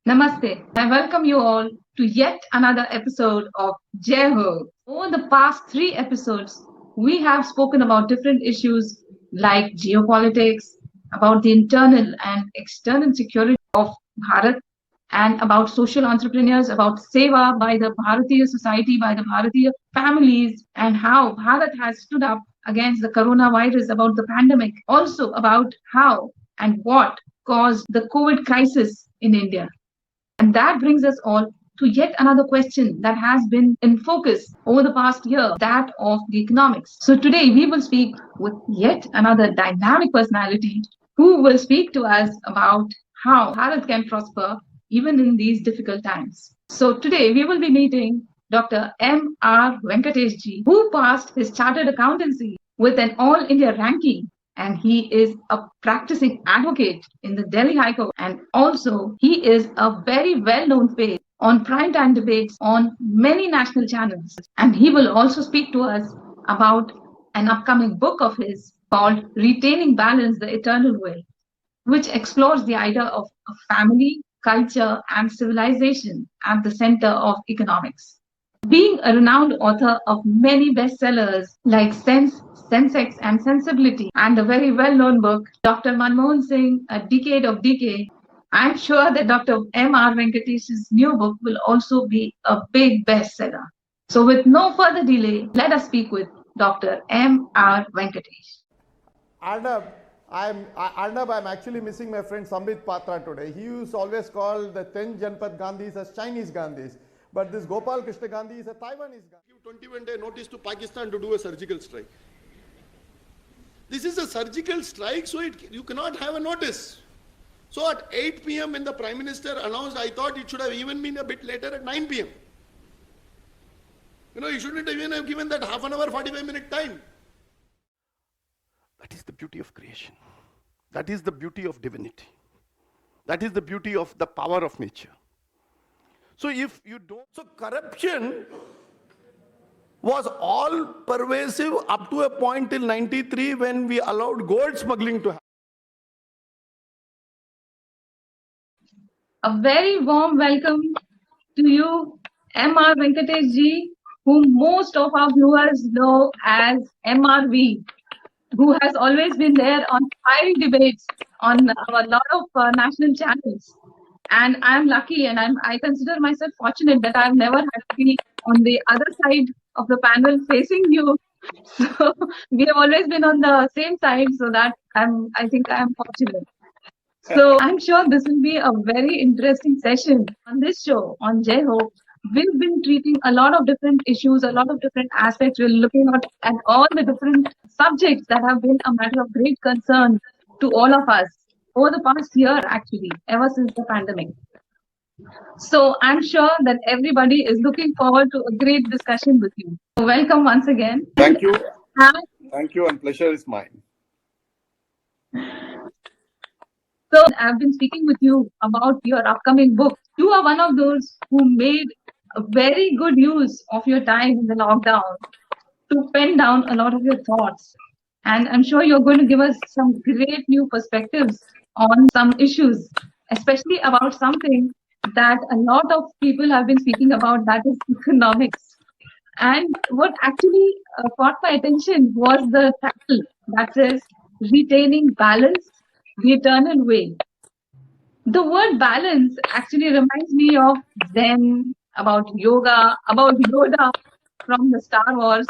Namaste. I welcome you all to yet another episode of Jai Ho. Over the past 3 episodes, we have spoken about different issues like geopolitics, about the internal and external security of Bharat, and about social entrepreneurs, about Seva by the Bharatiya society, by the Bharatiya families, and how Bharat has stood up against the coronavirus, about the pandemic, also about how and what caused the COVID crisis in India. And that brings us all to yet another question that has been in focus over the past year, that of the economics. So today we will speak with yet another dynamic personality who will speak to us about how Bharat can prosper even in these difficult times. So today we will be meeting Dr. M.R. Venkatesh ji, who passed his chartered accountancy with an all India ranking, and he is a practicing advocate in the Delhi High Court, and also he is a very well-known face on primetime debates on many national channels. And he will also speak to us about an upcoming book of his called Retaining Balance, the Eternal Way, which explores the idea of a family, culture, and civilization at the center of economics. Being a renowned author of many bestsellers like Sensex and Sensibility, and a very well-known book, Dr. Manmohan Singh, A Decade of Decay, I'm sure that Dr. M.R. Venkatesh's new book will also be a big bestseller. So with no further delay, let us speak with Dr. M.R. Venkatesh. Arnab, I'm actually missing my friend Sambit Patra today. He used to always call the 10 Janpad Gandhis as Chinese Gandhis. But this Gopal Krishna Gandhi is a Taiwanese Gandhi. Give 21-day notice to Pakistan to do a surgical strike. This is a surgical strike, so you cannot have a notice. So at 8 p.m. when the Prime Minister announced, I thought it should have even been a bit later at 9 p.m. You shouldn't even have given that half an hour, 45-minute time. That is the beauty of creation. That is the beauty of divinity. That is the beauty of the power of nature. So if you don't... So corruption was all pervasive up to a point till 93 when we allowed gold smuggling to happen. A very warm welcome to you, M.R. Venkatesh ji, whom most of our viewers know as MRV, who has always been there on fiery debates on a lot of national channels. And I'm lucky, and I consider myself fortunate that I've never had to be on the other side of the panel facing you. So we have always been on the same side, so that I think I'm fortunate. So I'm sure this will be a very interesting session on this show on Jai Ho. We've been treating a lot of different issues, a lot of different aspects. We're looking at all the different subjects that have been a matter of great concern to all of us over the past year, actually, ever since the pandemic. So I'm sure that everybody is looking forward to a great discussion with you. So welcome once again. Thank you. Thank you, and pleasure is mine. So I've been speaking with you about your upcoming book. You are one of those who made a very good use of your time in the lockdown to pen down a lot of your thoughts. And I'm sure you're going to give us some great new perspectives on some issues, especially about something that a lot of people have been speaking about, that is economics. And what actually caught my attention was the title that says Retaining Balance, the Eternal Way. The word balance actually reminds me of Zen, about yoga, about Yoda from the Star Wars.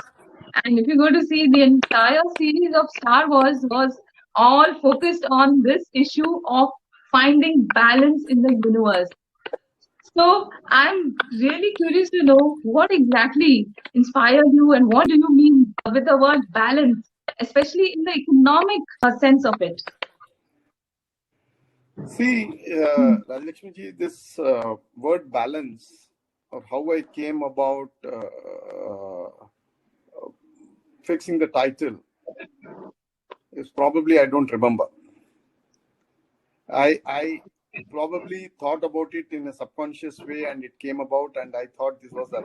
And if you go to see, the entire series of Star Wars was all focused on this issue of finding balance in the universe. So I'm really curious to know what exactly inspired you and what do you mean with the word balance, especially in the economic sense of it. See, Rajalakshmi ji, this word balance, or how I came about fixing the title, is probably I don't remember. I probably thought about it in a subconscious way, and it came about, and I thought this was the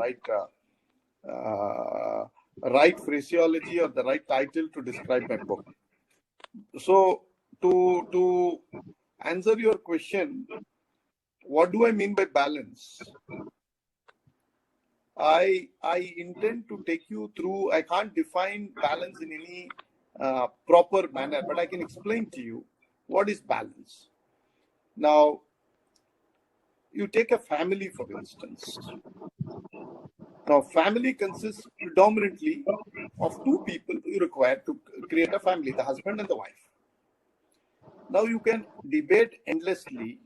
right phraseology or the right title to describe my book. So to answer your question, What do I mean by balance? I intend to take you through. I can't define balance in any proper manner, but I can explain to you what is balance. Now, you take a family, for instance. Now, family consists predominantly of two people you require to create a family, the husband and the wife. Now, you can debate endlessly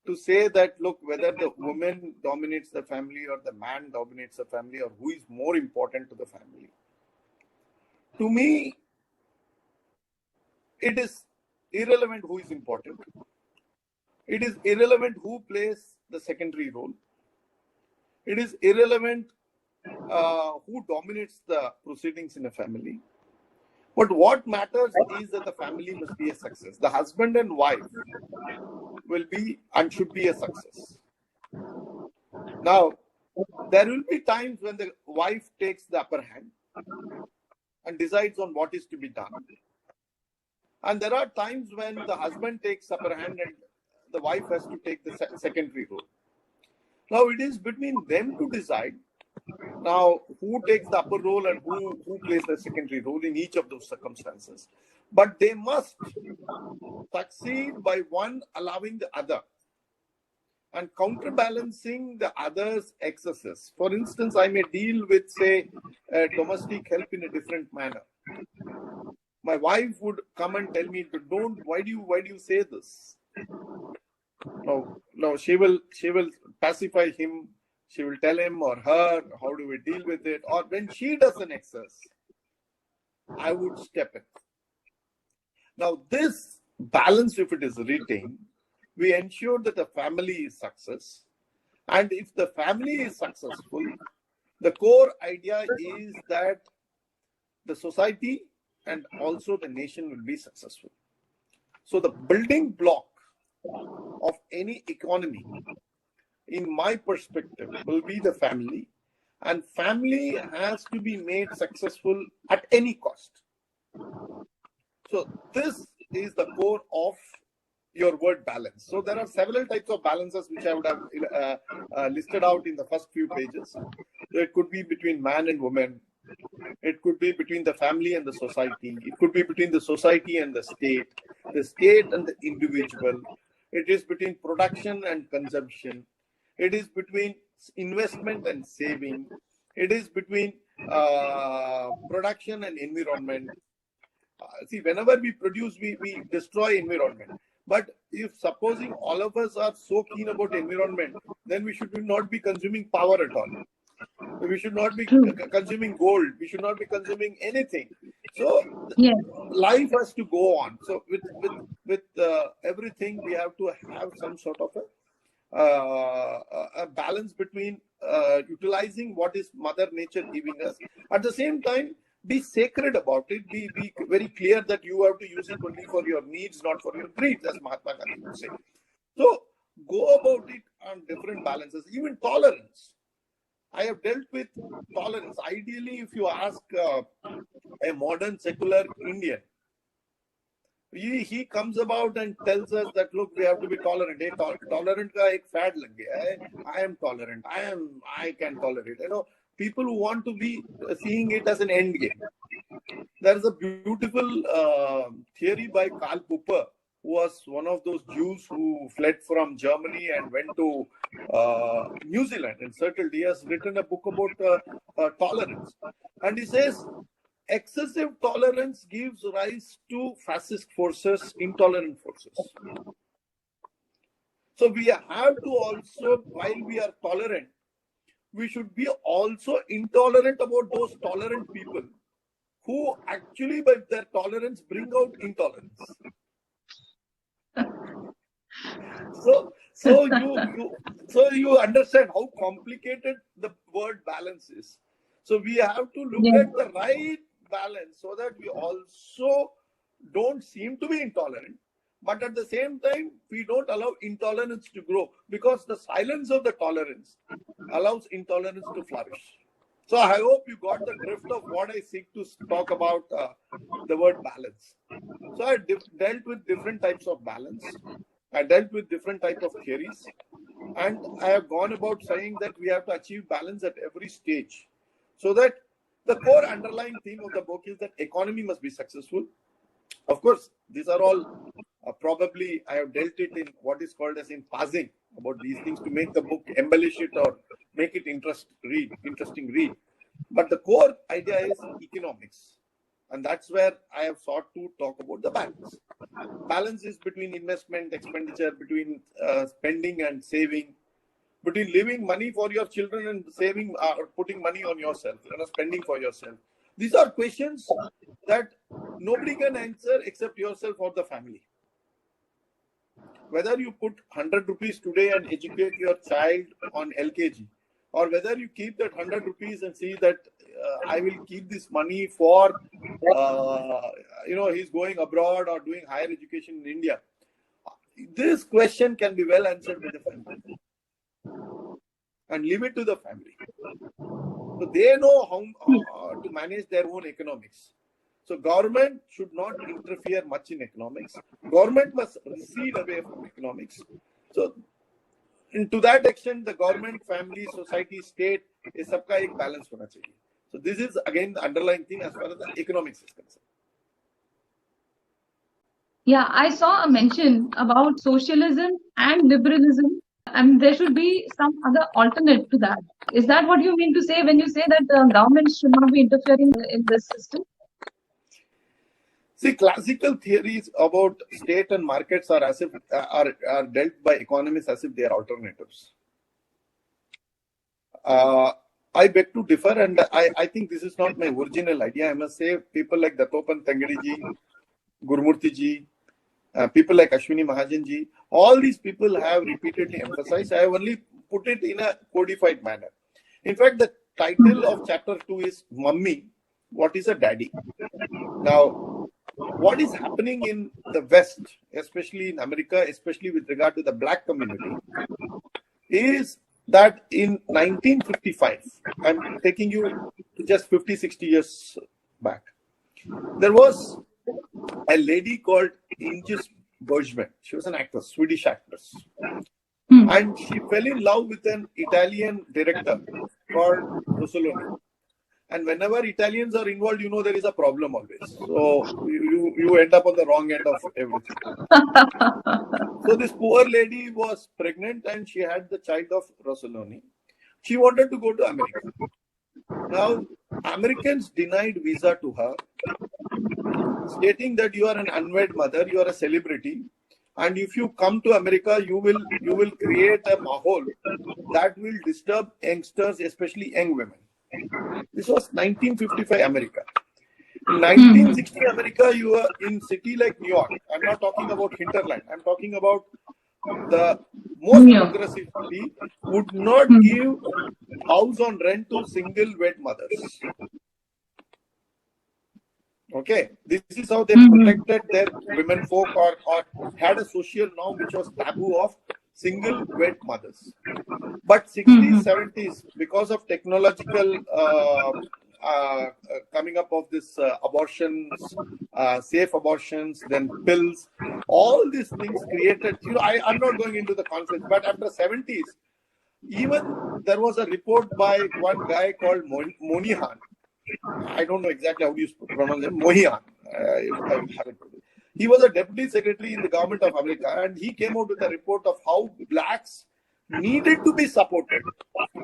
to say that, look, whether the woman dominates the family or the man dominates the family, or who is more important to the family. To me, it is irrelevant who is important. It is irrelevant who plays the secondary role. It is irrelevant who dominates the proceedings in a family. But what matters is that the family must be a success. The husband and wife will be and should be a success. Now, there will be times when the wife takes the upper hand and decides on what is to be done. And there are times when the husband takes upper hand and the wife has to take the secondary role. Now, it is between them to decide now who takes the upper role and who plays the secondary role in each of those circumstances. But they must succeed by one allowing the other and counterbalancing the other's excesses. For instance, I may deal with, say, domestic help in a different manner. My wife would come and tell me, why do you say this? No, she will pacify him. She will tell him or her, how do we deal with it? Or when she does an excess, I would step in. Now, this balance, if it is retained, we ensure that the family is success. And if the family is successful, the core idea is that the society and also the nation will be successful. So the building block of any economy, in my perspective, will be the family. And family has to be made successful at any cost. So this is the core of your word balance. So there are several types of balances which I would have listed out in the first few pages. It could be between man and woman. It could be between the family and the society. It could be between the society and the state and the individual. It is between production and consumption. It is between investment and saving. It is between production and environment. See, whenever we produce, we destroy environment. But if supposing all of us are so keen about environment, then we should not be consuming power at all. We should not be consuming gold. We should not be consuming anything. So life has to go on. So with everything, we have to have some sort of a balance between utilizing what is Mother Nature giving us. At the same time, be sacred about it. Be very clear that you have to use it only for your needs, not for your greed, as Mahatma Gandhi would say. So go about it on different balances. Even tolerance. I have dealt with tolerance. Ideally, if you ask a modern secular Indian, he comes about and tells us that, look, we have to be tolerant. Tolerant ka ek fad lag gaya hai. I am tolerant. I can tolerate. People who want to be seeing it as an end game. There is a beautiful theory by Karl Popper, who was one of those Jews who fled from Germany and went to New Zealand and settled. He has written a book about tolerance. And he says, excessive tolerance gives rise to fascist forces, intolerant forces. So we have to also, while we are tolerant, we should be also intolerant about those tolerant people who actually, by their tolerance, bring out intolerance. So you understand how complicated the word balance is. So we have to look at the right balance so that we also don't seem to be intolerant, but at the same time, we don't allow intolerance to grow, because the silence of the tolerance allows intolerance to flourish. So I hope you got the drift of what I seek to talk about the word balance. So I dealt with different types of balance. I dealt with different type of theories, and I have gone about saying that we have to achieve balance at every stage, so that the core underlying theme of the book is that economy must be successful. Of course, these are all probably I have dealt it in what is called as in passing about these things to make the book embellish it or make it interesting read. But the core idea is economics, and that's where I have sought to talk about the balance. Balance is between investment, expenditure, between spending and saving, between leaving money for your children and saving or putting money on yourself, spending for yourself. These are questions that nobody can answer except yourself or the family. Whether you put 100 rupees today and educate your child on LKG, or whether you keep that 100 rupees and see that I will keep this money for, he's going abroad or doing higher education in India. This question can be well answered by the family. And leave it to the family. So they know how to manage their own economics. So government should not interfere much in economics. Government must recede away from economics. So to that extent, the government, family, society, state, is सबका एक balance होना चाहिए. So this is again the underlying thing as far as the economics is concerned. Yeah, I saw a mention about socialism and liberalism, and there should be some other alternate to that. Is that what you mean to say when you say that the government should not be interfering in this system? See, classical theories about state and markets are as if are dealt by economists as if they are alternatives. I beg to differ, and I think this is not my original idea. I must say, people like Datopan Tangadi ji, Gurmurthy ji, people like Ashwini Mahajan ji, all these people have repeatedly emphasized. I have only put it in a codified manner. In fact, the title of chapter 2 is Mummy, What is a Daddy? Now, what is happening in the West, especially in America, especially with regard to the black community, is that in 1955, I'm taking you to just 50, 60 years back, there was a lady called Ingis Bergman. She was an actress, Swedish actress. And she fell in love with an Italian director called Rossellini. And whenever Italians are involved, there is a problem always. So you end up on the wrong end of everything. So this poor lady was pregnant and she had the child of Rossellini. She wanted to go to America. Now, Americans denied visa to her, stating that you are an unwed mother, you are a celebrity, and if you come to America, you will create a mahol that will disturb youngsters, especially young women. This was 1955 America. In 1960 America, you are in city like New York. I'm not talking about hinterland. I'm talking about the most progressive city would not give house on rent to single wed mothers. Okay, this is how they protected their women folk or had a social norm which was taboo of single wed mothers. But 60s, 70s, because of technological coming up of this abortions, safe abortions, then pills, all these things created, I'm not going into the conflict, but after 70s, even there was a report by one guy called Moynihan. I don't know exactly how you pronounce him, Moynihan. He was a deputy secretary in the government of America, and he came out with a report of how blacks needed to be supported,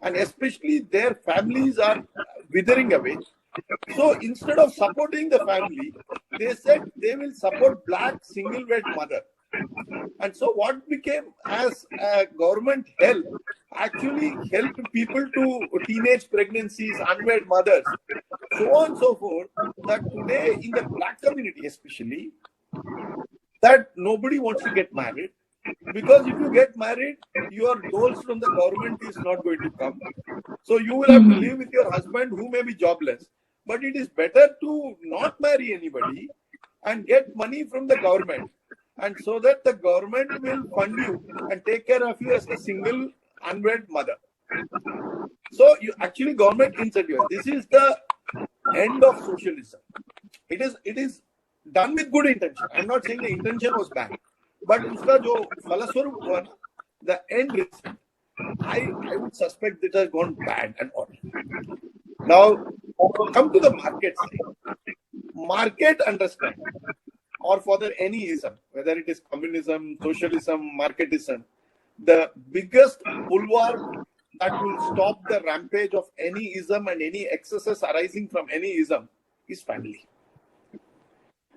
and especially their families are withering away. So instead of supporting the family, they said they will support black single wed mother. And so what became as a government help actually helped people to teenage pregnancies, unwed mothers, so on and so forth, that today in the black community especially, that nobody wants to get married, because if you get married, your doles from the government is not going to come. So you will have to live with your husband who may be jobless. But it is better to not marry anybody and get money from the government, and so that the government will fund you and take care of you as a single unwed mother. So you actually government incentive. This is the end of socialism. It is done with good intention. I'm not saying the intention was bad. but उसका जो फलस्वरूप हुआ ना, the end result, I would suspect it has gone bad and all. Now, come to the market side. Market understand, or for the any ism, whether it is communism, socialism, marketism, the biggest bulwark that will stop the rampage of any ism and any excesses arising from any ism is family.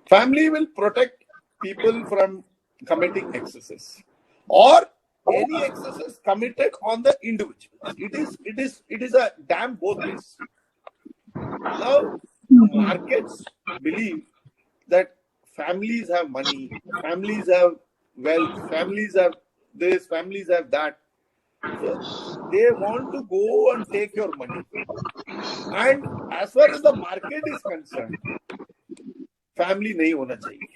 Family will protect people from committing excesses or any excesses committed on the individual. It is a damn both ways. Now, markets believe that families have money, families have wealth, families have this, families have that. So they want to go and take your money. And as far as the market is concerned, family nahi hona chahiye.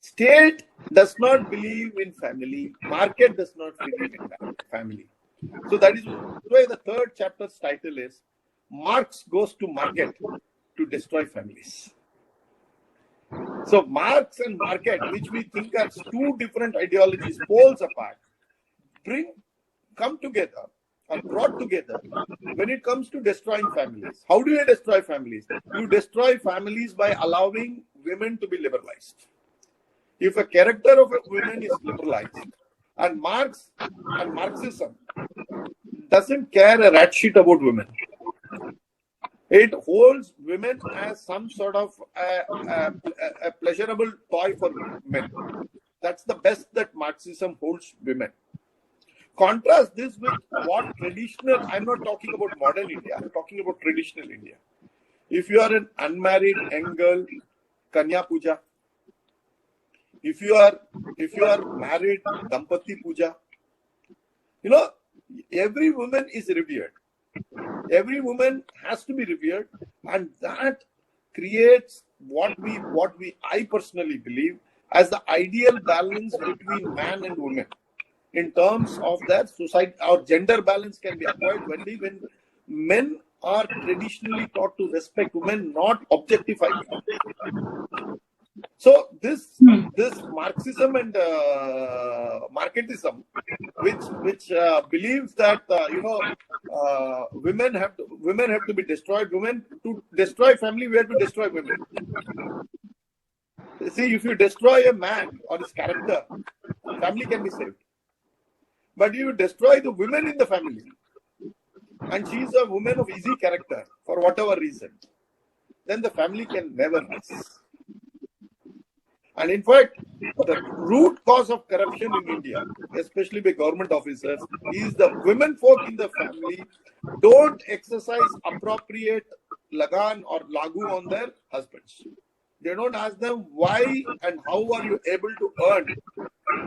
State does not believe in family. Market does not believe in family. So that is why the third chapter's title is Marx goes to market to destroy families. So Marx and market, which we think are two different ideologies, poles apart, come together or brought together when it comes to destroying families. How do you destroy families? You destroy families by allowing women to be liberalized. If a character of a woman is liberalized, and Marx and Marxism doesn't care a rat shit about women. It holds women as some sort of a pleasurable toy for men. That's the best that Marxism holds women. Contrast this with what traditional, I'm not talking about modern India, I'm talking about traditional India. If you are an unmarried young girl, Kanya Puja. If you are married, Dampati Puja. You know, every woman is revered. Every woman has to be revered, and that creates what I personally believe as the ideal balance between man and woman. In terms of that society, our gender balance can be acquired only when men are traditionally taught to respect women, not objectify women. So this Marxism and marketism, which believes that women have to be destroyed. Women, to destroy family, we have to destroy women. See, if you destroy a man or his character, family can be saved. But if you destroy the women in the family, and she is a woman of easy character for whatever reason, then the family can never rise. And in fact, the root cause of corruption in India, especially by government officers, is the women folk in the family don't exercise appropriate lagan or lagu on their husbands. They don't ask them why and how are you able to earn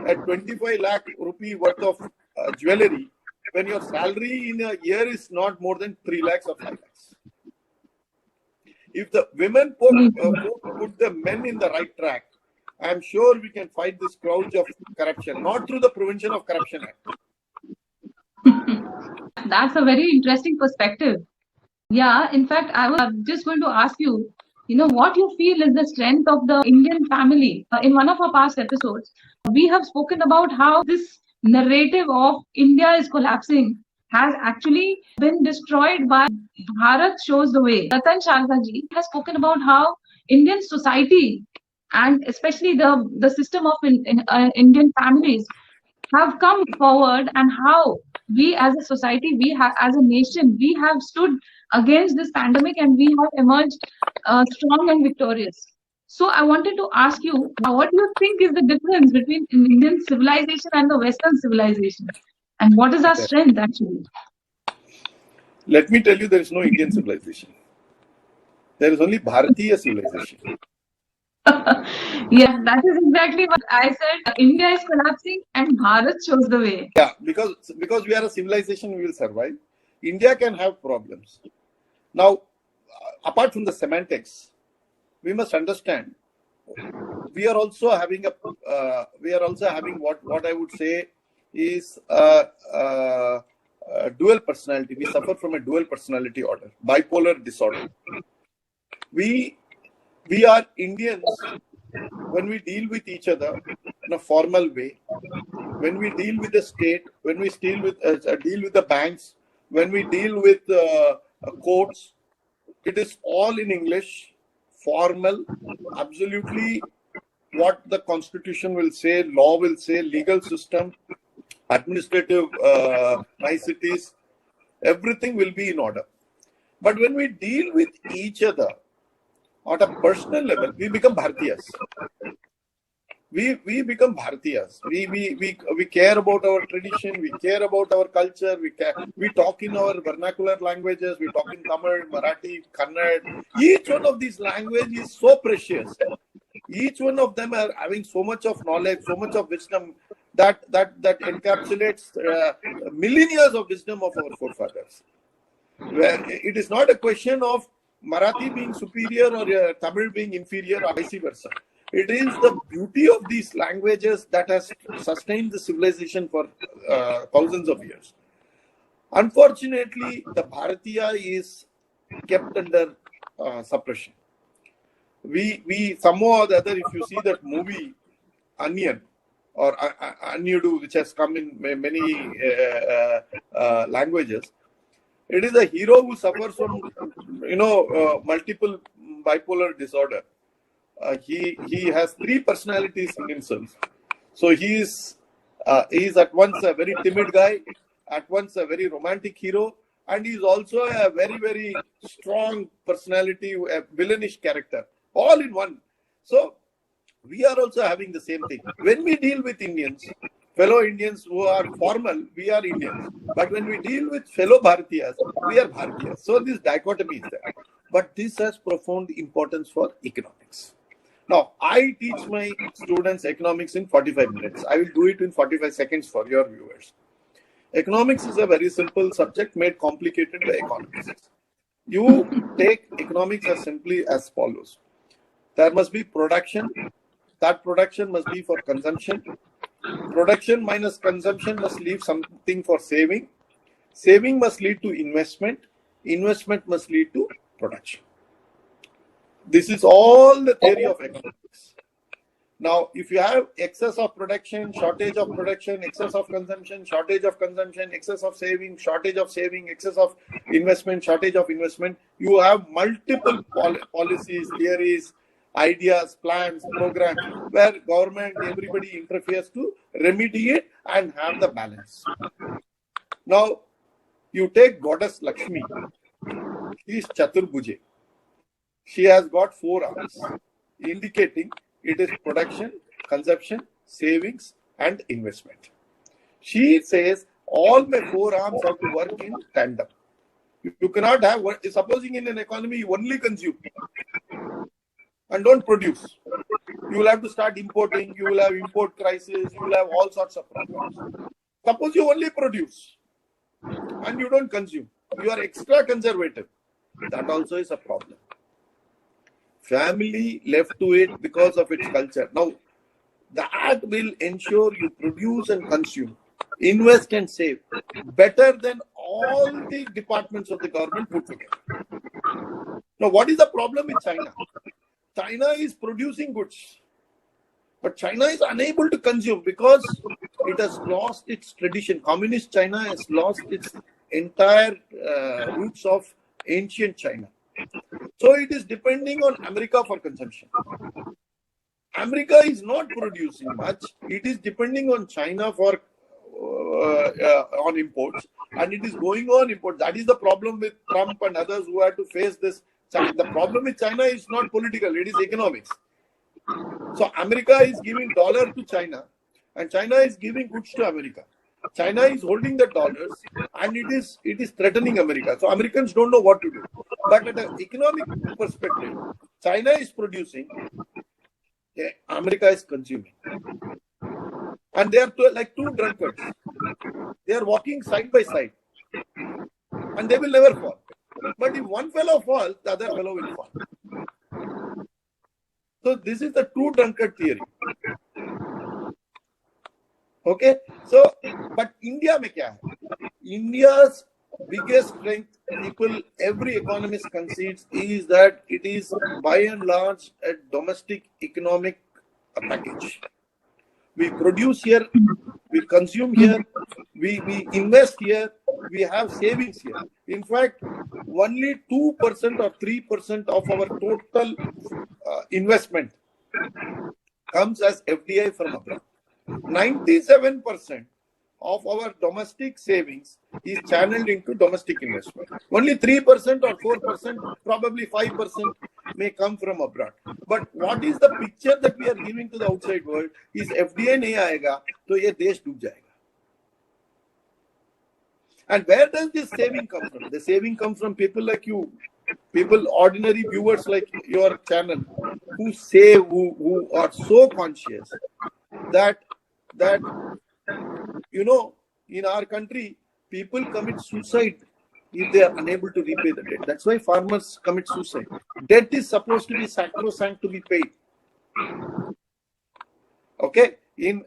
a 25 lakh rupee worth of jewelry when your salary in a year is not more than 3 lakhs or 5 lakhs. If the women put the men in the right track, I'm sure we can fight this scourge of corruption, not through the Prevention of Corruption Act. That's a very interesting perspective. Yeah, in fact, I was just going to ask you, what you feel is the strength of the Indian family. In one of our past episodes, we have spoken about how this narrative of India is collapsing has actually been destroyed by Bharat Shows the Way. Ratan Sharda ji has spoken about how Indian society and especially the system of Indian families have come forward, and how we as a society, as a nation, we have stood against this pandemic and we have emerged strong and victorious. So I wanted to ask you, what do you think is the difference between Indian civilization and the Western civilization? And what is our strength actually? Let me tell you, there is no Indian civilization. There is only Bharatiya Civilization. Yeah, that is exactly what I said. India is collapsing and Bharat shows the way. Yeah, because we are a civilization, we will survive. India can have problems. Now, apart from the semantics, we must understand we are also having what I would say is a dual personality. We suffer from a dual personality order, bipolar disorder. We are Indians. When we deal with each other, in a formal way. When we deal with the state, when we deal with the banks, when we deal with courts, it is all in English, formal, absolutely what the constitution will say, law will say, legal system, administrative niceties, everything will be in order. But when we deal with each other at a personal level, we become Bharatiyas. We become Bharatiyas. We care about our tradition. We care about our culture. We talk in our vernacular languages. We talk in Tamil, Marathi, Kannada. Each one of these languages is so precious. Each one of them are having so much of knowledge, so much of wisdom that encapsulates million years of wisdom of our forefathers. Where it is not a question of Marathi being superior or Tamil being inferior or vice versa. It is the beauty of these languages that has sustained the civilization for thousands of years. Unfortunately, the Bharatiya is kept under suppression. We somehow or the other, if you see that movie Onion or Anyudu, which has come in many languages, it is a hero who suffers from multiple bipolar disorder. He has three personalities in himself. So he is at once a very timid guy, at once a very romantic hero, and he is also a very, very strong personality, a villainish character, all in one. So we are also having the same thing. When we deal with Indians, fellow Indians who are formal, we are Indians. But when we deal with fellow Bharatiyas, we are Bharatiyas. So this dichotomy is there. But this has profound importance for economics. Now, I teach my students economics in 45 minutes. I will do it in 45 seconds for your viewers. Economics is a very simple subject made complicated by economics. You take economics as simply as follows. There must be production. That production must be for consumption. Production minus consumption must leave something for saving. Saving must lead to investment. Investment must lead to production. This is all the theory of economics. Now, if you have excess of production, shortage of production, excess of consumption, shortage of consumption, excess of saving, shortage of saving, excess of investment, shortage of investment, you have multiple policies, theories, ideas, plans, programs, where government, everybody interferes to remedy it and have the balance. Now, you take goddess Lakshmi. She is Chaturbhuje. She has got 4 arms, indicating it is production, consumption, savings, and investment. She says all my 4 arms have to work in tandem. You cannot have, supposing in an economy you only consume and don't produce. You will have to start importing, you will have import crisis, you will have all sorts of problems. Suppose you only produce and you don't consume, you are extra conservative. That also is a problem. Family left to it because of its culture. Now, that will ensure you produce and consume, invest and save better than all the departments of the government put together. Now, what is the problem with China? China is producing goods, but China is unable to consume because it has lost its tradition. Communist China has lost its entire roots of ancient China. So it is depending on America for consumption. America is not producing much. It is depending on China for on imports, and it is going on import. That is the problem with Trump and others who have to face this. The problem with China is not political; it is economics. So America is giving dollar to China, and China is giving goods to America. China is holding the dollars, and it is threatening America. So Americans don't know what to do. But at an economic perspective, China is producing, America is consuming, and they are like two drunkards. They are walking side by side, and they will never fall. But if one fellow falls, the other fellow will fall. So this is the true drunkard theory. Okay, so but India mein kya hai? India's biggest strength, every economist concedes, is that it is by and large a domestic economic package. We produce here, we consume here, we invest here, we have savings here. In fact, only 2% or 3% of our total investment comes as FDI from abroad. 97% of our domestic savings is channeled into domestic investment. Only 3% or 4%, probably 5% may come from abroad. But what is the picture that we are giving to the outside world is FDI nahi aayega, to ye desh डूब जाएगा. And where does this saving come from? The saving comes from people like you, people, ordinary viewers like your channel, who save, who are so conscious that in our country, people commit suicide if they are unable to repay the debt. That's why farmers commit suicide. Debt is supposed to be sacrosanct to be paid. Okay, in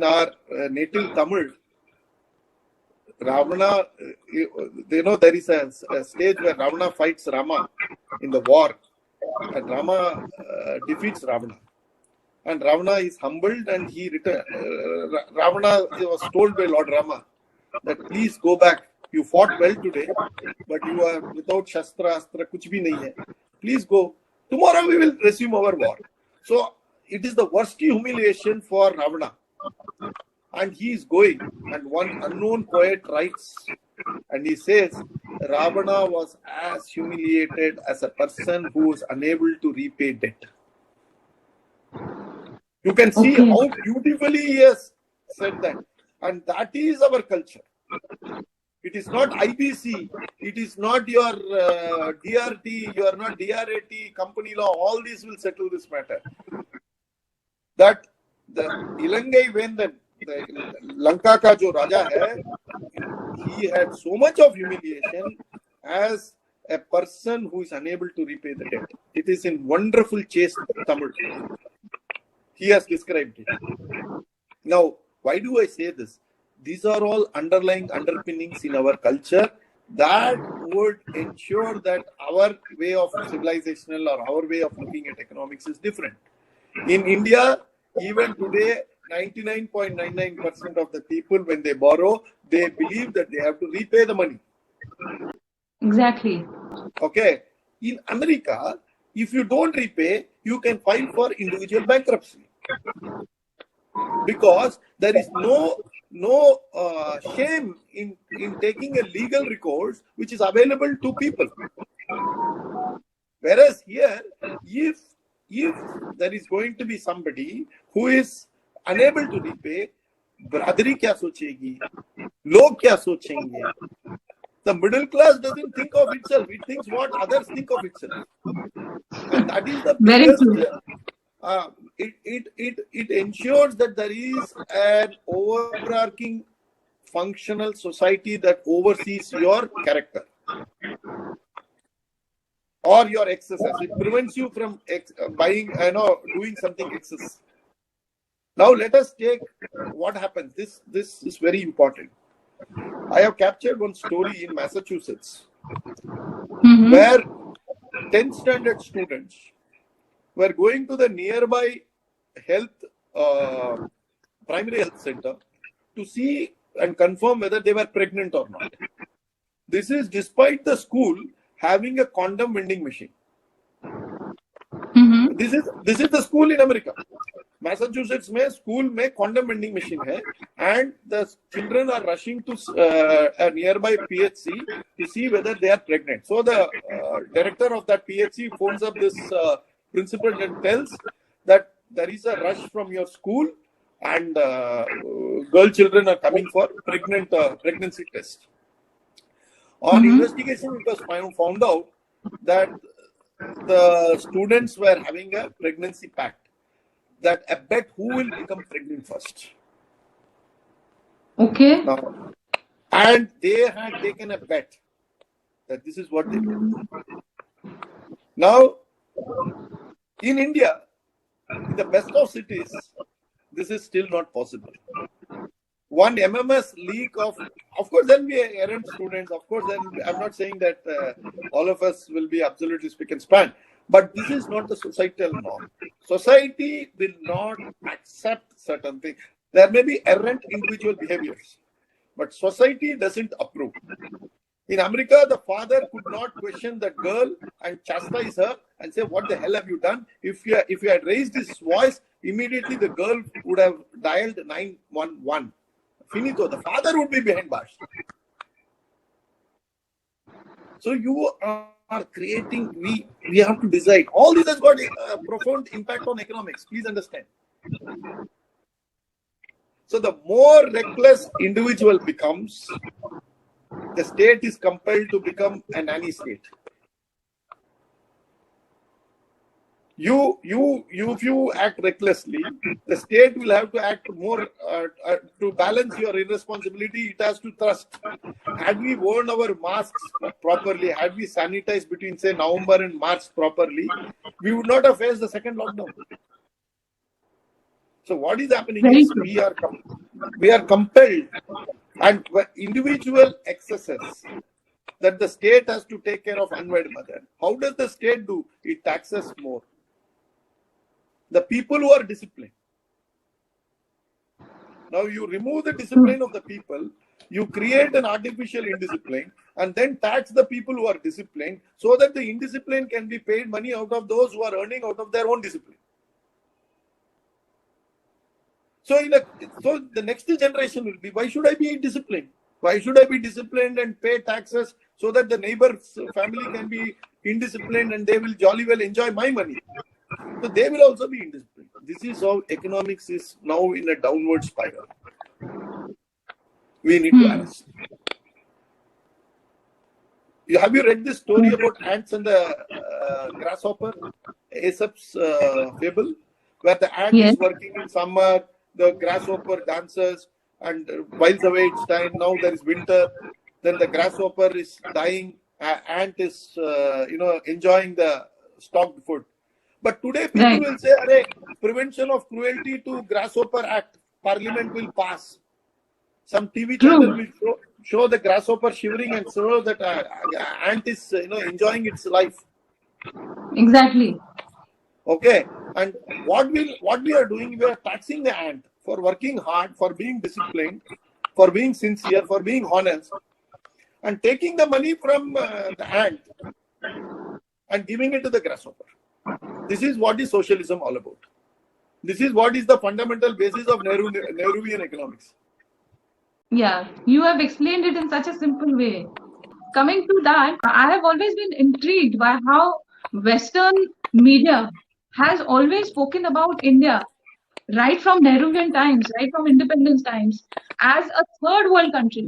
our native Tamil, Ravana, there is a stage where Ravana fights Rama in the war, and Rama defeats Ravana. And Ravana is humbled, and he returned. Ravana was told by Lord Rama that please go back. You fought well today, but you are without Shastra, Astra, kuch bhi nahi hai. Please go. Tomorrow we will resume our war. So it is the worst humiliation for Ravana. And he is going, and one unknown poet writes, and he says, Ravana was as humiliated as a person who was unable to repay debt. You can see how beautifully he has said that. And that is our culture. It is not IBC, it is not your DRT, you are not DRAT, company law, all these will settle this matter. That the Ilangai, when the Lanka ka jo Raja hai, he had so much of humiliation as a person who is unable to repay the debt. It is in wonderful chaste Tamil. He has described it. Now, why do I say this? These are all underlying underpinnings in our culture that would ensure that our way of civilizational or our way of looking at economics is different. In India, even today, 99.99% of the people, when they borrow, they believe that they have to repay the money. Exactly. Okay. In America, if you don't repay, you can file for individual bankruptcy. Because there is no shame in taking a legal recourse which is available to people. Whereas here, if there is going to be somebody who is unable to repay, bradari kya sochegi, log kya sochenge. The middle class doesn't think of itself; it thinks what others think of itself, and that is the biggest. It ensures that there is an overarching functional society that oversees your character or your excesses. It prevents you from doing something excess. Now let us take what happens. This is very important. I have captured one story in Massachusetts where 10th standard students were going to the nearby primary health center to see and confirm whether they were pregnant or not. This is despite the school having a condom vending machine. This is the school in America. Massachusetts में school में condom vending machine है, and the children are rushing to a nearby PHC to see whether they are pregnant. So the director of that PHC phones up this principal and tells that there is a rush from your school and girl children are coming for pregnancy test. On investigation, it was found out that the students were having a pregnancy pact, that a bet who will become pregnant first. Okay. Now, and they had taken a bet that this is what they do. Now, in India, in the best of cities, this is still not possible. One MMS leak of course, there will be errant students. Of course, I'm not saying that all of us will be absolutely spick and span. But this is not the societal norm. Society will not accept certain things. There may be errant individual behaviors, but society doesn't approve. In America, the father could not question the girl and chastise her and say, "What the hell have you done?" If you had raised his voice, immediately the girl would have dialed 911. Finito. The father would be behind bars. So you are creating. We have to decide. All this has got a profound impact on economics. Please understand. So the more reckless individual becomes, the state is compelled to become a nanny state. If you act recklessly, the state will have to act more to balance your irresponsibility. It has to trust. Had we worn our masks properly, had we sanitized between say November and March properly, we would not have faced the second lockdown. So what is happening is we are compelled, and individual excesses that the state has to take care of unwed mother. How does the state do? It taxes more. The people who are disciplined. Now you remove the discipline of the people, you create an artificial indiscipline, and then tax the people who are disciplined so that the indiscipline can be paid money out of those who are earning out of their own discipline. So the next generation will be, why should I be disciplined? Why should I be disciplined and pay taxes so that the neighbor's family can be indisciplined and they will jolly well enjoy my money? So they will also be indisciplined. This is how economics is now in a downward spiral. We need to arrest. Have you read this story about ants and the grasshopper? Aesop's fable, where the ant is working in summer, the grasshopper dances and whiles away its time. Now there is winter. Then the grasshopper is dying. Ant is, enjoying the stocked food. But today people will say, "Arey, Prevention of Cruelty to Grasshopper Act, Parliament will pass." Some TV channel will show the grasshopper shivering and show that ant is, enjoying its life. Exactly. Okay, and what we are doing, we are taxing the ant for working hard, for being disciplined, for being sincere, for being honest, and taking the money from the ant and giving it to the grasshopper. This is what is socialism all about. This is what is the fundamental basis of Nehruvian economics. Yeah, you have explained it in such a simple way. Coming to that, I have always been intrigued by how Western media has always spoken about India, right from Nehruvian times, right from independence times, as a third world country.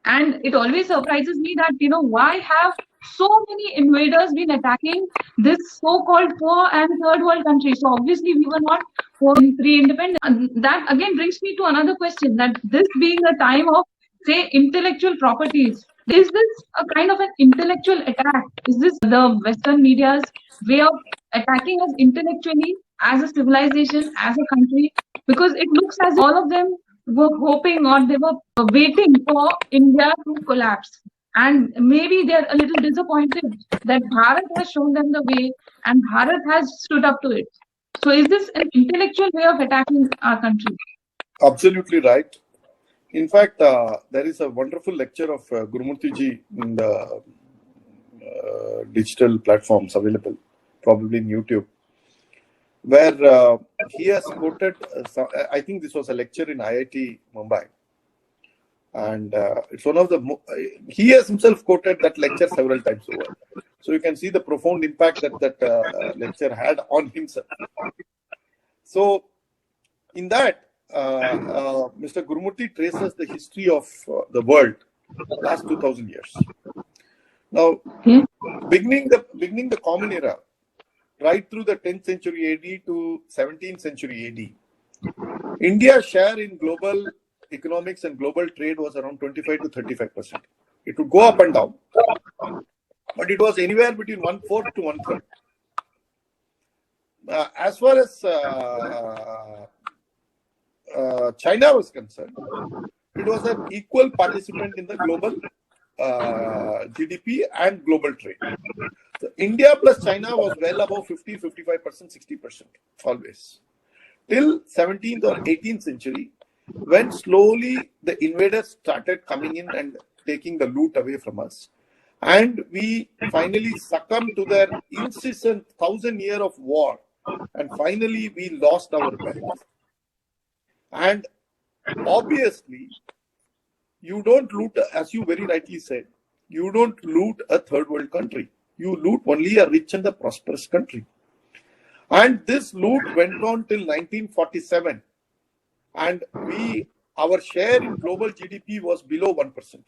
And it always surprises me that, why have so many invaders been attacking this so-called poor and third world country? So obviously we were not poor in pre-independence. And that again brings me to another question, that this being a time of, say, intellectual properties, is this a kind of an intellectual attack? Is this the Western media's way of attacking us intellectually as a civilization, as a country? Because it looks as if all of them were hoping or they were waiting for India to collapse. And maybe they're a little disappointed that Bharat has shown them the way and Bharat has stood up to it. So is this an intellectual way of attacking our country? Absolutely right. In fact, there is a wonderful lecture of Gurumurthy ji in the digital platforms available, probably in YouTube, where he has quoted, I think this was a lecture in IIT Mumbai. And it's one of the, he has himself quoted that lecture several times over. So you can see the profound impact that lecture had on himself. So in that, Mr. Gurumurthy traces the history of the world last 2000 years. Now, beginning the Common Era, right through the 10th century AD to 17th century AD, India's share in global economics and global trade was around 25 to 35%. It would go up and down, but it was anywhere between 1/4 to 1/3. As far as China was concerned, it was an equal participant in the global GDP and global trade. So India plus China was well above 50, 55%, 60% always. Till 17th or 18th century, when slowly the invaders started coming in and taking the loot away from us. And we finally succumbed to their incessant 1,000 years of war. And finally, we lost our wealth. And obviously, you don't loot, as you very rightly said, you don't loot a third world country. You loot only a rich and a prosperous country. And this loot went on till 1947. And our share in global GDP was below 1%.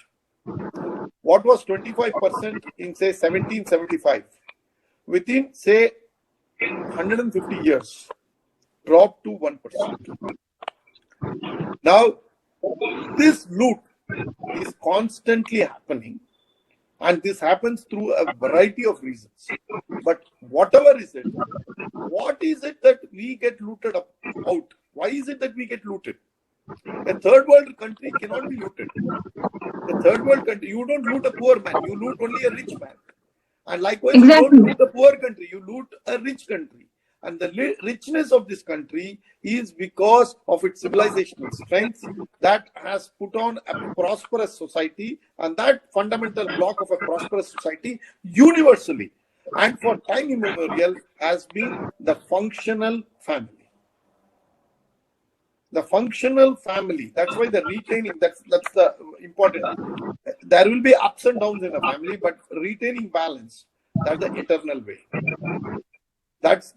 What was 25% in, say, 1775? Within, say, 150 years, dropped to 1%. Now, this loot is constantly happening, and this happens through a variety of reasons. But whatever is it, what is it that we get looted out? Why is it that we get looted? A third world country cannot be looted. A third world country, you don't loot a poor man, you loot only a rich man. And likewise, Exactly. you don't loot a poor country, you loot a rich country. And the richness of this country is because of its civilizational strength that has put on a prosperous society, and that fundamental block of a prosperous society universally and for time immemorial has been the functional family. The functional family. That's why the retaining, that's the important. There will be ups and downs in a family, but retaining balance, that's the eternal way. That's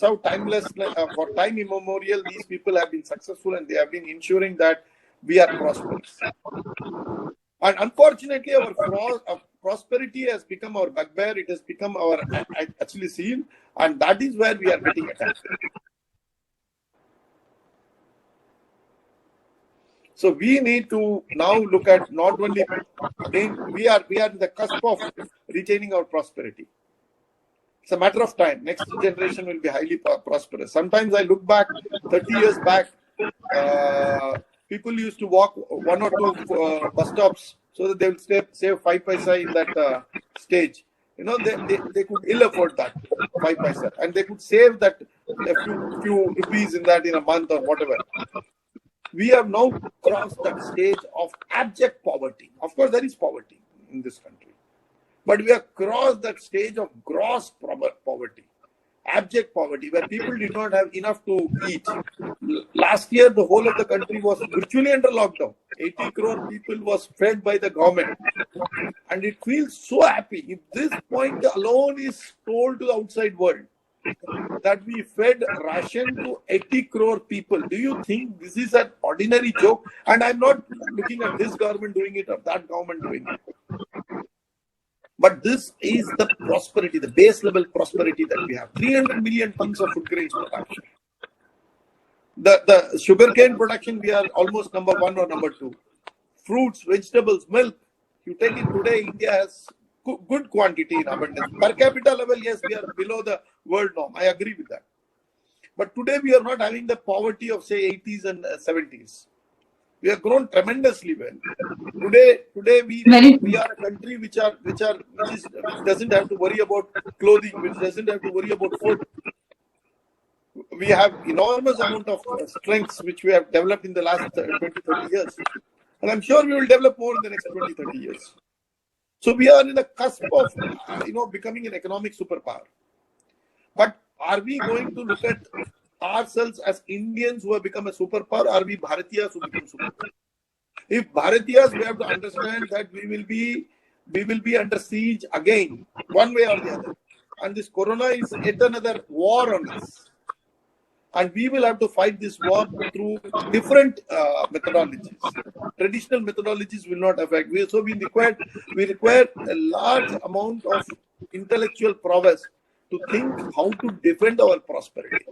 how timeless, for time immemorial, these people have been successful, and they have been ensuring that we are prosperous. And unfortunately, our prosperity has become our bugbear. It has become our actually seal, and that is where we are getting attacked. So we need to now look at not only, again, we are in the cusp of retaining our prosperity. It's a matter of time. Next generation will be highly prosperous. Sometimes I look back, 30 years back, people used to walk 1 or 2 bus stops so that they will save 5 paisa in that stage. You know, they could ill afford that 5 paisa, and they could save that a few rupees in that in a month or whatever. We have now crossed that stage of abject poverty. Of course, there is poverty in this country. But we have crossed that stage of gross poverty, abject poverty, where people did not have enough to eat. Last year, the whole of the country was virtually under lockdown. 80 crore people was fed by the government. And it feels so happy. If this point alone is told to the outside world, that we fed ration to 80 crore people. Do you think this is an ordinary joke? And I'm not looking at this government doing it or that government doing it. But this is the prosperity, the base level prosperity that we have. 300 million tons of food grains production. The sugarcane production, we are almost number 1 or number 2. Fruits, vegetables, milk. You take it today, India has good quantity in abundance. Per capita level, yes, we are below the world norm. I agree with that. But today we are not having the poverty of, say, 80s and 70s. We have grown tremendously well. Today we are a country which doesn't have to worry about clothing, which doesn't have to worry about food. We have enormous amount of strengths which we have developed in the last 20-30 years. And I'm sure we will develop more in the next 20-30 years. So we are in the cusp of, becoming an economic superpower. But are we going to look at ourselves as Indians who have become a superpower, or are we Bharatiyas who become superpower? If Bharatiyas, we have to understand that we will be under siege again, one way or the other. And this corona is yet another war on us. And we will have to fight this war through different methodologies. Traditional methodologies will not affect. So we require a large amount of intellectual prowess to think how to defend our prosperity.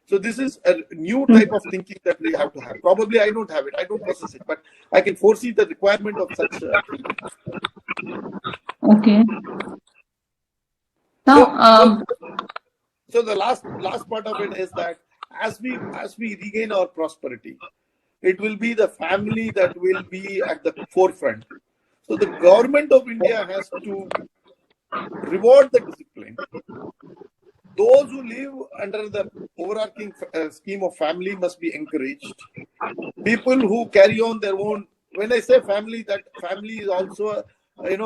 So this is a new type of thinking that we have to have. Probably I don't have it. I don't possess it, but I can foresee the requirement of such thinking. Okay. Now, so the last part of it is that as we regain our prosperity, It will be the family that will be at the forefront. So the government of India has to reward the discipline. Those who live under the overarching scheme of family must be encouraged. People who carry on their own, when I say family, that family is also a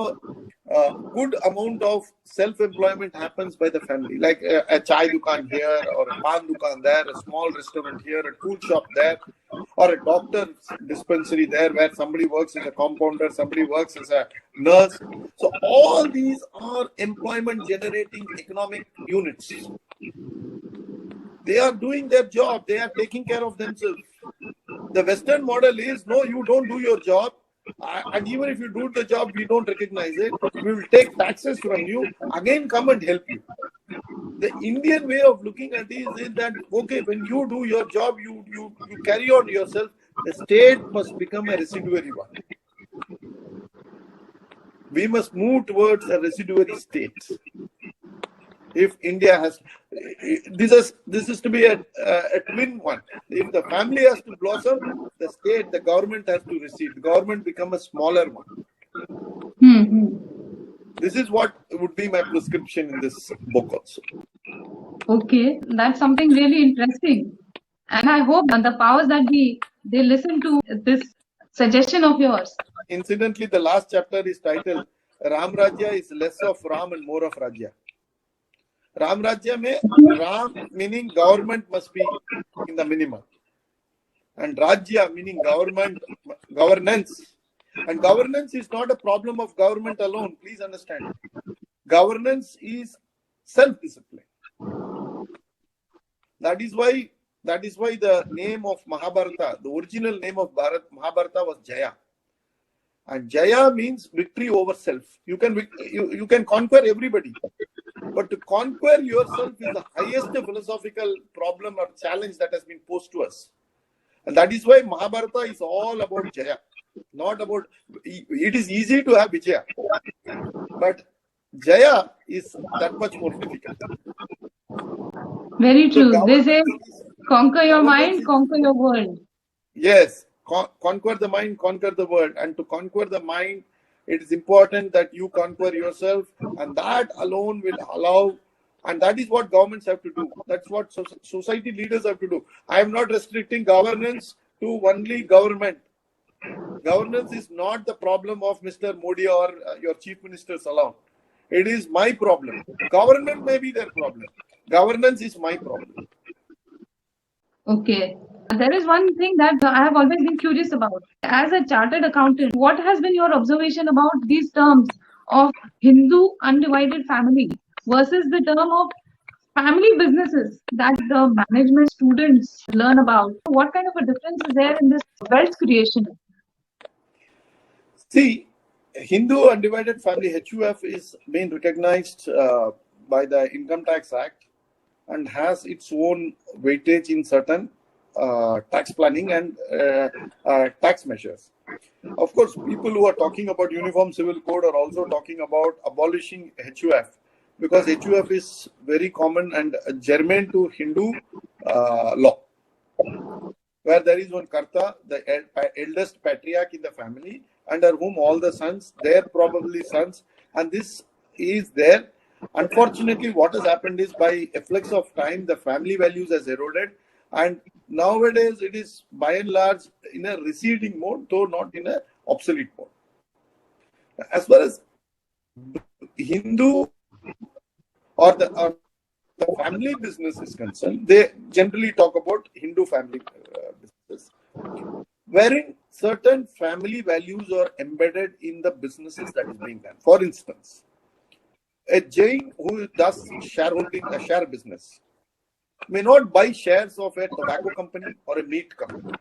good amount of self-employment happens by the family, like a chai dukan here, or a pan dukan there, a small restaurant here, a tool shop there, or a doctor's dispensary there, where somebody works as a compounder, somebody works as a nurse. So all these are employment generating economic units. They are doing their job. They are taking care of themselves. The Western model is, no, you don't do your job. And even if you do the job, we don't recognize it. We will take taxes from you, again come and help you. The Indian way of looking at it is that, okay, when you do your job, you carry on yourself. The state must become a residuary one. We must move towards a residuary state. If India has, this is to be a twin one. If the family has to blossom, the state, the government has to recede. The government become a smaller one. This is what would be my prescription in this book also. Okay, that's something really interesting. And I hope that the powers that be, they listen to this suggestion of yours. Incidentally, the last chapter is titled Ram Rajya is less of Ram and more of Rajya. Ram Rajya mein Ram meaning government must be in the minimum, and Rajya meaning governance. And governance is not a problem of government alone. Please understand. Governance is self-discipline. That is why the name of Mahabharata, the original name of Mahabharata was Jaya. And Jaya means victory over self. You can conquer everybody. But to conquer yourself is the highest philosophical problem or challenge that has been posed to us. And that is why Mahabharata is all about Jaya. Not about, it is easy to have Vijaya. But Jaya is that much more difficult. Very true. They say, conquer your mind, conquer your world. Yes. Conquer the mind, conquer the world. And to conquer the mind, it is important that you conquer yourself, and that alone will allow, and that is what governments have to do. That's what society leaders have to do. I am not restricting governance to only government. Governance is not the problem of Mr. Modi or your chief ministers alone. It is my problem. Government may be their problem. Governance is my problem. Okay. There is one thing that I have always been curious about. As a chartered accountant, what has been your observation about these terms of Hindu undivided family versus the term of family businesses that the management students learn about? What kind of a difference is there in this wealth creation? See, Hindu undivided family HUF is being recognized by the Income Tax Act and has its own weightage in certain tax planning and tax measures. Of course, people who are talking about Uniform Civil Code are also talking about abolishing HUF, because HUF is very common and germane to Hindu law, where there is one Karta, the eldest patriarch in the family, under whom all the sons, their probably sons, and this is there. Unfortunately, what has happened is, by efflux of time, the family values has eroded, and nowadays it is by and large in a receding mode, though not in a obsolete mode. As far as Hindu or the family business is concerned, they generally talk about Hindu family business, wherein certain family values are embedded in the businesses that is being done. For instance, a Jain who does shareholding, a share business, may not buy shares of a tobacco company or a meat company.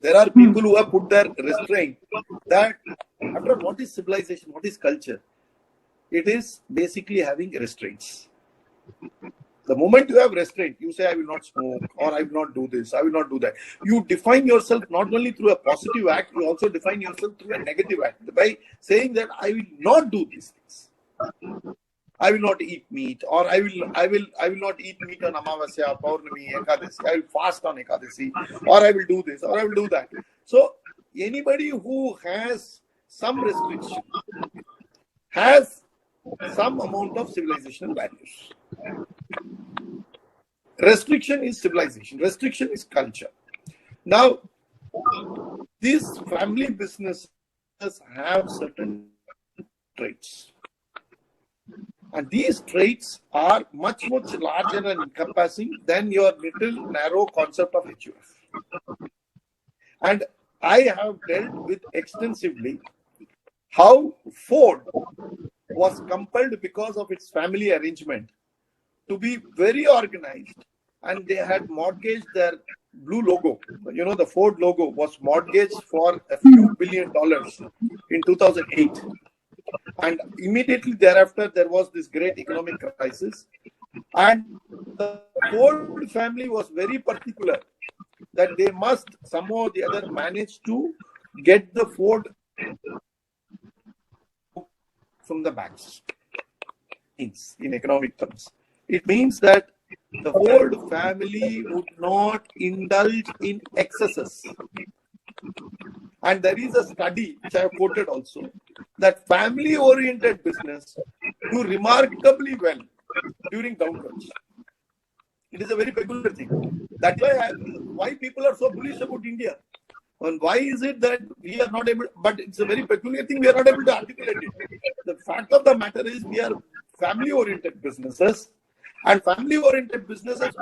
There are people who have put their restraint that, after all, what is civilization, what is culture? It is basically having restraints. The moment you have restraint, you say, I will not smoke, or I will not do this, I will not do that. You define yourself not only through a positive act, you also define yourself through a negative act by saying that I will not do these things. I will not eat meat, or I will not eat meat on Amavasya, Paurnami, Ekadasi. I will fast on Ekadasi, or I will do this, or I will do that. So anybody who has some restriction has some amount of civilizational values. Restriction is civilization. Restriction is culture. Now, these family businesses have certain traits. And these traits are much larger and encompassing than your little narrow concept of HUF. And I have dealt with extensively how Ford was compelled, because of its family arrangement, to be very organized, and they had mortgaged their blue logo. You know, the Ford logo was mortgaged for a few $1 billion in 2008. And immediately thereafter, there was this great economic crisis. And the Ford family was very particular that they must somehow or the other manage to get the Ford from the banks. In economic terms, it means that the Ford family would not indulge in excesses. And there is a study which I have quoted also, that family-oriented business do remarkably well during downturns. It is a very peculiar thing. That's why people are so bullish about India. And why is it that we are not able, but it's a very peculiar thing, we are not able to articulate it. The fact of the matter is we are family-oriented businesses, and family-oriented businesses,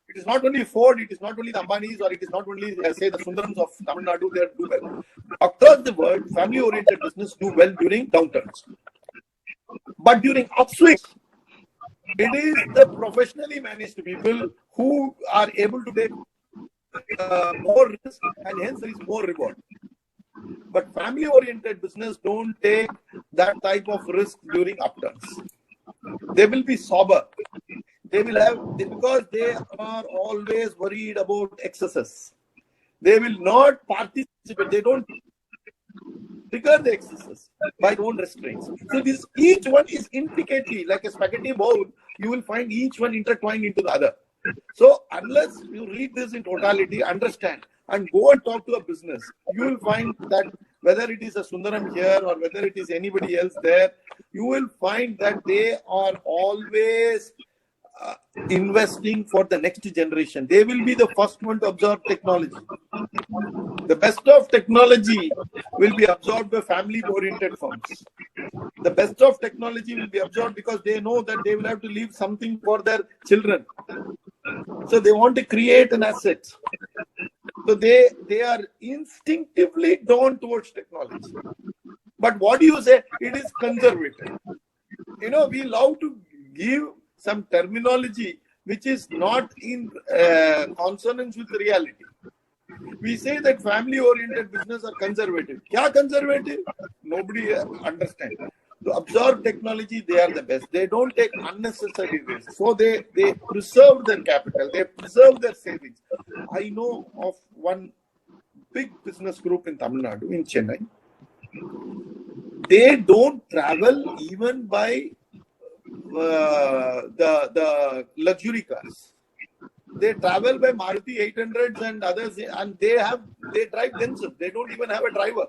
it is not only Ford, it is not only the Ambanis, or it is not only, say, the Sundarams of Tamil Nadu, they do well. Across the world, family-oriented business do well during downturns. But during upswings, it is the professionally managed people who are able to take more risk, and hence there is more reward. But family-oriented business don't take that type of risk during upturns. They will be sober. They will have, because they are always worried about excesses. They will not participate. They don't trigger the excesses by their own restraints. So this, each one is intricately like a spaghetti bowl. You will find each one intertwined into the other. So unless you read this in totality, understand, and go and talk to a business, you will find that whether it is a Sundaram here or whether it is anybody else there, you will find that they are always investing for the next generation. They will be the first one to absorb technology. The best of technology will be absorbed by family-oriented firms. The best of technology will be absorbed because they know that they will have to leave something for their children. So they want to create an asset. So they are instinctively drawn towards technology. But what do you say? It is conservative. You know, we love to give some terminology which is not in consonance with reality. We say that family-oriented business are conservative. Kya conservative? Nobody understands. To absorb technology, they are the best. They don't take unnecessary risks. So they preserve their capital. They preserve their savings. I know of one big business group in Tamil Nadu, in Chennai. They don't travel even by the luxury cars. They travel by Maruti 800s and others, and they drive themselves. They don't even have a driver.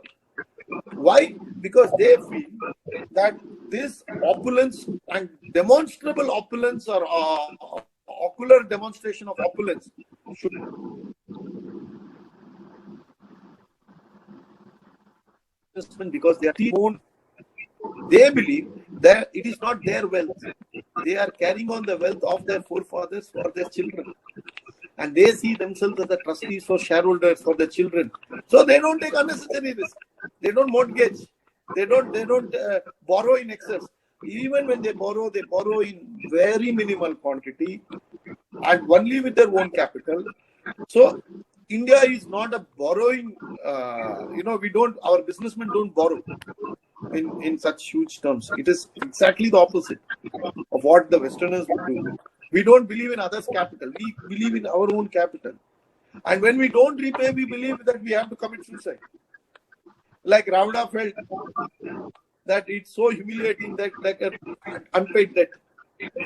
Why? Because they feel that this opulence and demonstrable opulence or ocular demonstration of opulence should because they are own. They believe that it is not their wealth. They are carrying on the wealth of their forefathers for their children. And they see themselves as the trustees for shareholders for their children. So they don't take unnecessary risk. They don't mortgage. They don't borrow in excess. Even when they borrow in very minimal quantity and only with their own capital. So India is not a borrowing, our businessmen don't borrow in such huge terms. It is exactly the opposite of what the Westerners would do. We don't believe in others' capital. We believe in our own capital. And when we don't repay, we believe that we have to commit suicide. like Ravana felt that it's so humiliating that unpaid debt.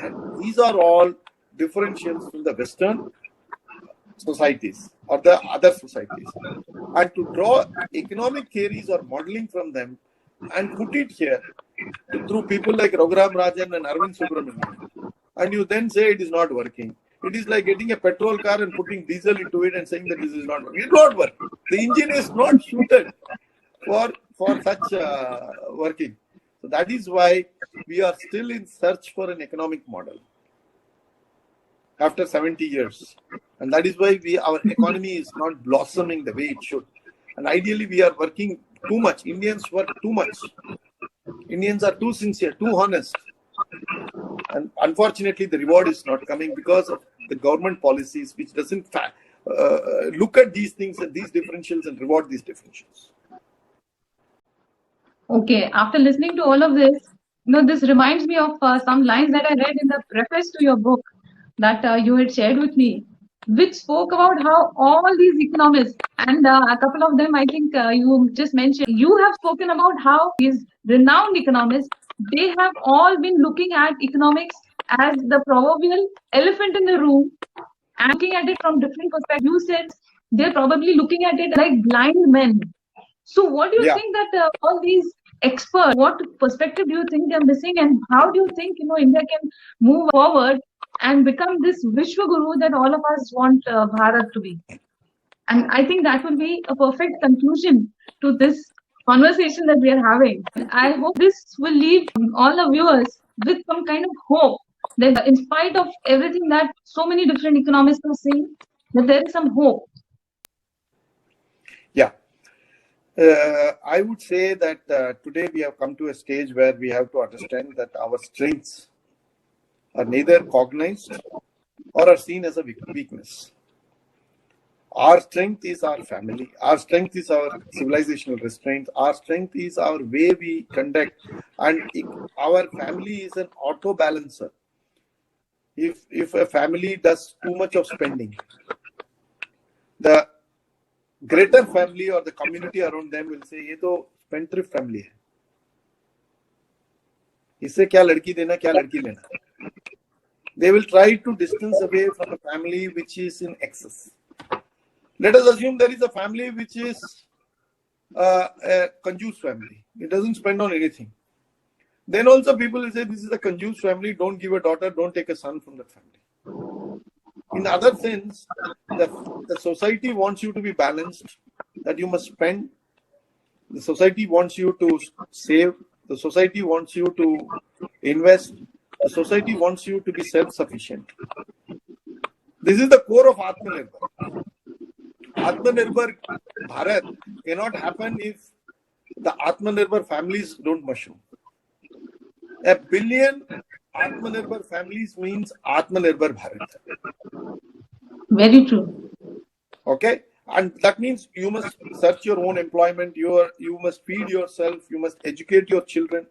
And these are all differentials from the Western societies or the other societies. And to draw economic theories or modeling from them and put it here through people like Raghuram Rajan and Arvind Subramanian, and you then say it is not working. It is like getting a petrol car and putting diesel into it and saying that this is not working. It will not work. The engine is not suited for such working. So that is why we are still in search for an economic model after 70 years. And that is why our economy is not blossoming the way it should. And ideally, we are working too much. Indians work too much. Indians are too sincere, too honest. And unfortunately, the reward is not coming because of the government policies, which doesn't look at these things and these differentials and reward these differentials. Okay, after listening to all of this, this reminds me of some lines that I read in the preface to your book that you had shared with me, which spoke about how all these economists, and a couple of them I think you just mentioned, you have spoken about how these renowned economists, they have all been looking at economics as the proverbial elephant in the room and looking at it from different perspectives. You said they're probably looking at it like blind men. So what do you think that all these experts, what perspective do you think they're missing, and how do you think India can move forward and become this Vishwa Guru that all of us want Bharat to be? And I think that will be a perfect conclusion to this conversation that we are having. I hope this will leave all the viewers with some kind of hope that in spite of everything that so many different economists are saying, that there is some hope. Yeah. I would say that today we have come to a stage where we have to understand that our strengths are neither cognized or are seen as a weakness. Our strength is our family. Our strength is our civilizational restraint. Our strength is our way we conduct. And our family is an auto balancer. If a family does too much of spending, the greater family or the community around them will say, ये तो spendthrift family है. इससे क्या लड़की देना, क्या लड़की लेना. They will try to distance away from a family which is in excess. Let us assume there is a family which is a conjuice family. It doesn't spend on anything. Then also people will say, this is a conjuice family, don't give a daughter, don't take a son from that family. In other sense, the society wants you to be balanced, that you must spend. The society wants you to save. The society wants you to invest. The society wants you to be self-sufficient. This is the core of Atmanirbhar. Atmanirbhar Bharat cannot happen if the Atmanirbhar families don't mushroom. 1 billion Atmanirbhar families means Atmanirbhar Bharat. Very true. Okay? And that means you must search your own employment, you must feed yourself, you must educate your children.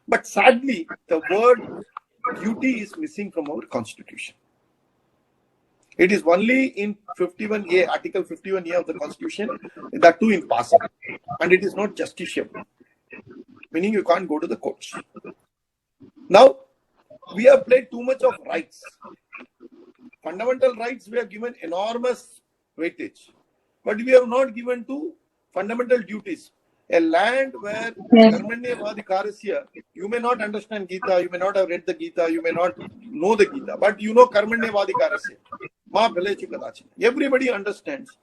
But sadly, the word duty is missing from our constitution. It is only in 51A, Article 51A of the Constitution, that too in passing. And it is not justiciable, meaning you can't go to the courts. Now, we have played too much of rights. Fundamental rights we have given enormous weightage, but we have not given to fundamental duties. A land where Karmanya Vadhikarasya, you may not understand Gita, you may not have read the Gita, you may not know the Gita, but you know Karmanya Vadhikarasya. Everybody understands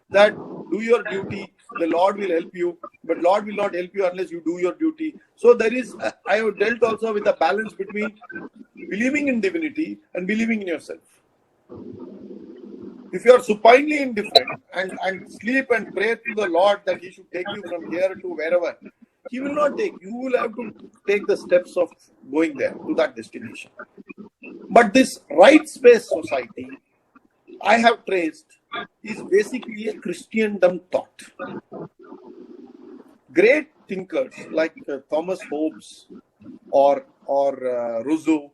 that do your duty, the Lord will help you, but Lord will not help you unless you do your duty. So there is, I have dealt also with a balance between believing in divinity and believing in yourself. If you are supinely indifferent and sleep and pray to the Lord that He should take you from here to wherever, He will not take. You will have to take the steps of going there to that destination. But this rights-based society, I have traced, is basically a Christendom thought. Great thinkers like Thomas Hobbes or Rousseau,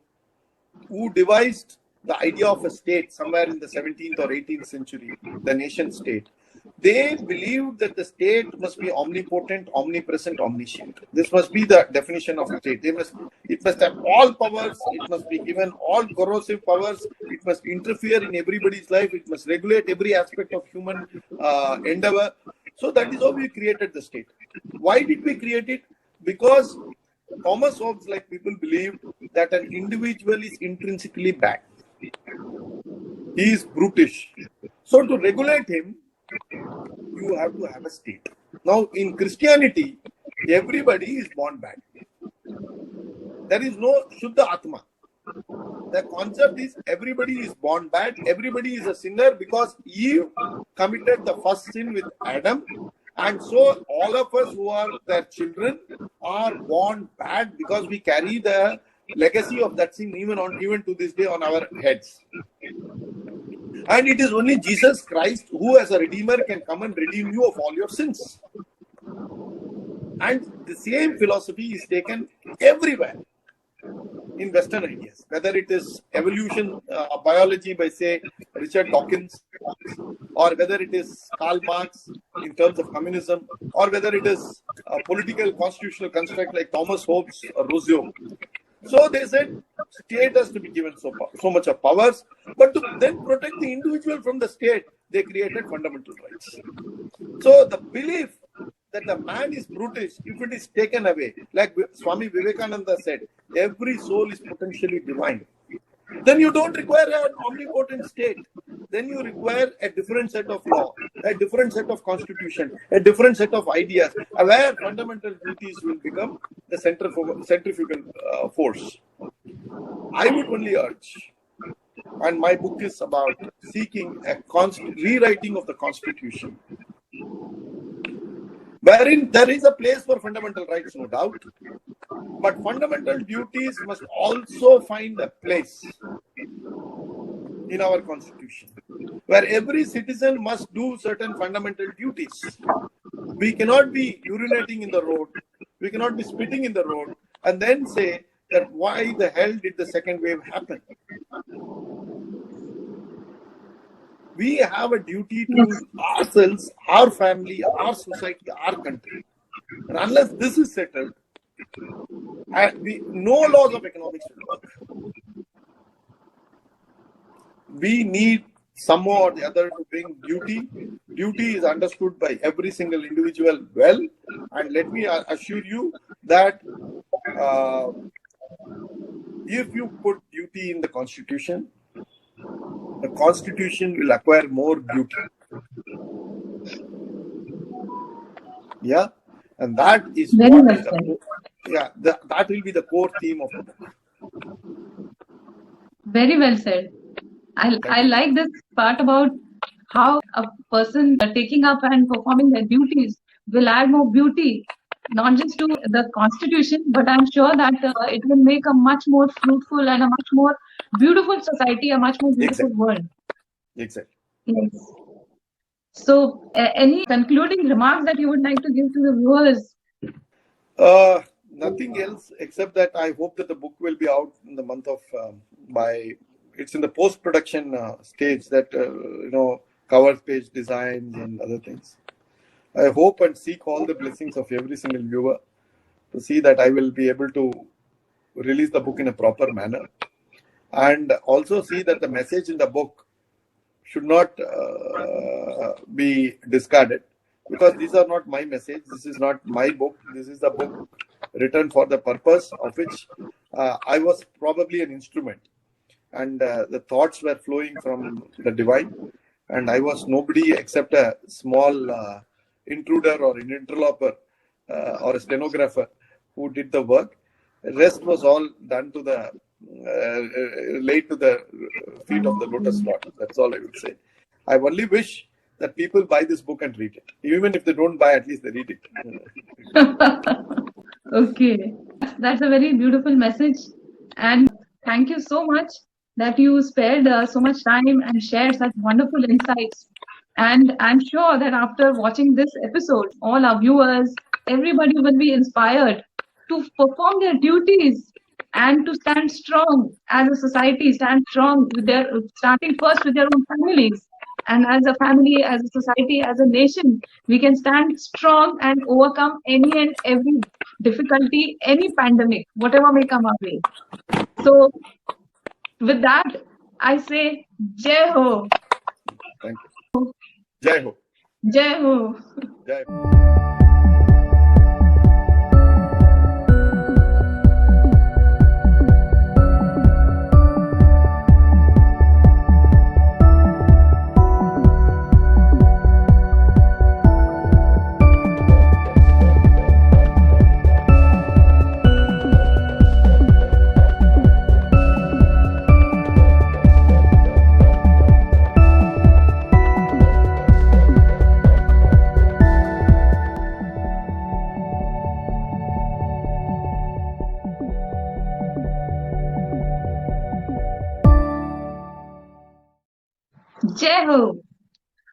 who devised the idea of a state somewhere in the 17th or 18th century, the nation state, they believed that the state must be omnipotent, omnipresent, omniscient. This must be the definition of state. It must have all powers. It must be given all corrosive powers. It must interfere in everybody's life. It must regulate every aspect of human endeavor. So that is how we created the state. Why did we create it? Because Thomas Hobbes, like people, believed that an individual is intrinsically bad. He is brutish. So to regulate him, you have to have a state. Now, in Christianity, everybody is born bad. There is no Shuddha Atma. The concept is everybody is born bad. Everybody is a sinner because Eve committed the first sin with Adam. And so all of us who are their children are born bad because we carry the legacy of that sin even to this day on our heads. And it is only Jesus Christ who as a redeemer can come and redeem you of all your sins. And the same philosophy is taken everywhere in Western ideas, whether it is evolution, biology by, say, Richard Dawkins, or whether it is Karl Marx in terms of communism, or whether it is a political constitutional construct like Thomas Hobbes or Rousseau. So they said state has to be given so much of powers, but to then protect the individual from the state, they created fundamental rights. So the belief that the man is brutish, if it is taken away, like Swami Vivekananda said, every soul is potentially divine. Then you don't require an omnipotent state. Then you require a different set of law, a different set of constitution, a different set of ideas, where fundamental duties will become the centrifugal force. I would only urge, and my book is about seeking a rewriting of the constitution, wherein there is a place for fundamental rights, no doubt, but fundamental duties must also find a place in our constitution, where every citizen must do certain fundamental duties. We cannot be urinating in the road, we cannot be spitting in the road, and then say that why the hell did the second wave happen? We have a duty to ourselves, our family, our society, our country. And unless this is settled, no laws of economics will work. We need somehow or the other to bring duty. Duty is understood by every single individual well. And let me assure you that if you put duty in the constitution will acquire more beauty. Yeah, and that is Very well said. that will be the core theme of the book. Very well said. I like this part about how a person taking up and performing their duties will add more beauty, not just to the constitution, but I'm sure that it will make a much more fruitful and a much more beautiful society, a much more beautiful world. Exactly. Yes. So, any concluding remarks that you would like to give to the viewers? Nothing else except that I hope that the book will be out in the month of it's in the post-production stage, that cover page designs and other things. I hope and seek all the blessings of every single viewer to see that I will be able to release the book in a proper manner, and also see that the message in the book should not be discarded, because these are not my message. This is not my book. This is the book written for the purpose of which I was probably an instrument, and the thoughts were flowing from the divine, and I was nobody except a small intruder or an interloper or a stenographer who did the work. The rest was all done to the laid to the feet of the lotus lord. That's all I would say. I only wish that people buy this book and read it. Even if they don't buy, at least they read it. Okay, that's a very beautiful message, and thank you so much that you spared so much time and shared such wonderful insights. And I'm sure that after watching this episode, all our viewers, everybody will be inspired to perform their duties and to stand strong as a society, stand strong with starting first with their own families. and as a family, as a society, as a nation, we can stand strong and overcome any and every difficulty, any pandemic, whatever may come our way. So, with that, I say, Jai Ho. Thank you. Jai Ho. Jai Ho. Jai Ho. Jai Ho.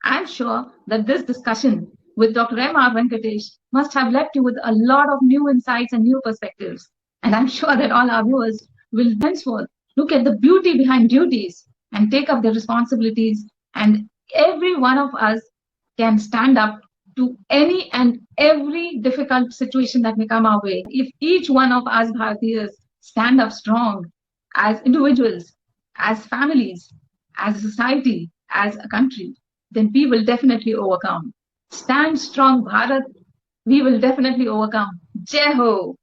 I'm sure that this discussion with Dr. M.R. Venkatesh must have left you with a lot of new insights and new perspectives. And I'm sure that all our viewers will henceforth look at the beauty behind duties and take up their responsibilities. And every one of us can stand up to any and every difficult situation that may come our way. If each one of us Bharatiyas stand up strong as individuals, as families, as a society, as a country, then we will definitely overcome. Stand strong, Bharat. We will definitely overcome. Jai Ho.